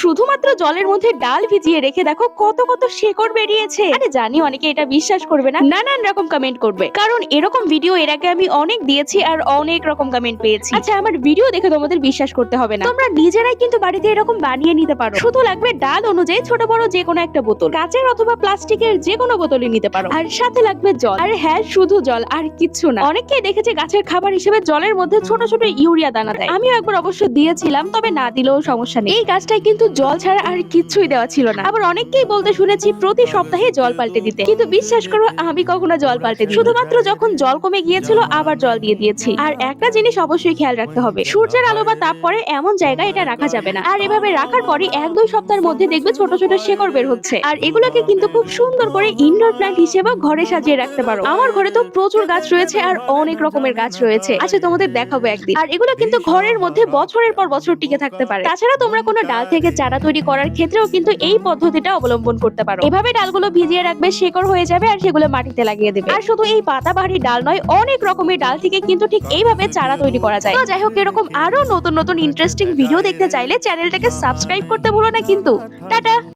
শুধুমাত্র জলের মধ্যে ডাল ভিজিয়ে রেখে দেখো কত কত শেকড় বেরিয়েছে। আরে জানি অনেকে এটা বিশ্বাস করবে না, নানান রকম কমেন্ট করবে, কারণ এরকম ভিডিও এর আগে আমি অনেক দিয়েছি আর অনেক রকম কমেন্ট পেয়েছি। আচ্ছা, আমার ভিডিও দেখে তোমাদের বিশ্বাস করতে হবে না, তোমরা নিজেরাই কিন্তু বাড়িতে এরকম বানিয়ে নিতে পারো। শুধু লাগবে ডাল অনুযায়ী ছোট বড় যে কোনো একটা বোতল, কাঁচের অথবা প্লাস্টিকের যে কোনো বোতলই নিতে পারো, আর সাথে লাগবে জল। আর হ্যাঁ, শুধু জল আর কিচ্ছু না। অনেকেই দেখেছে গাছের খাবার হিসেবে জলের মধ্যে ছোট ছোট ইউরিয়া দানা দেয়, আমিও একবার অবশ্য দিয়েছিলাম, তবে না দিলেও সমস্যা নেই। এই গাছটায় কিন্তু জল ছাড়া আর কিচ্ছুই দেওয়া ছিল না। আবার অনেককেই বলতে শুনেছি প্রতি সপ্তাহে জল পাল্টে দিতে, কিন্তু বিশ্বাস করো আমি কখনো জল পাল্টে দিই, শুধুমাত্র যখন জল কমে গিয়েছিল আবার জল দিয়ে দিয়েছি। আর একটা জিনিস অবশ্যই খেয়াল রাখতে হবে, সূর্যের আলো বা তাপ পড়ে এমন জায়গায় এটা রাখা যাবে না। আর এভাবে রাখার পরে 1-2 সপ্তাহের মধ্যে দেখবে ছোট ছোট শেকড় বের হচ্ছে। আর এগুলোকে কিন্তু খুব সুন্দর করে ইনডোর প্ল্যান্ট হিসেবে ঘরে সাজিয়ে রাখতে পারো। আমার ঘরে তো প্রচুর গাছ রয়েছে আর অনেক রকমের গাছ রয়েছে, আচ্ছা তোমাদের দেখাবো একদিন। আর এগুলো কিন্তু ঘরের মধ্যে বছরের পর বছর টিকে থাকতে পারে। তাছাড়া তোমরা কোনো ডাল থেকে চারা তৈরি করার ক্ষেত্রেও কিন্তু এই পদ্ধতিটা অবলম্বন করতে পারো। এভাবে ডালগুলো ভিজিয়ে রাখবে, শেকড় হয়ে যাবে আর সেগুলো মাটিতে লাগিয়ে দেবে। আর শুধু এই পাতাবাহারি ডাল নয়, অনেক রকমের ডাল থেকে কিন্তু ঠিক এইভাবে চারা তৈরি করা যায়। তো যাই হোক, এরকম আরো নতুন নতুন ইন্টারেস্টিং ভিডিও দেখতে চাইলে চ্যানেলটাকে সাবস্ক্রাইব করতে ভুলো না কিন্তু। টাটা।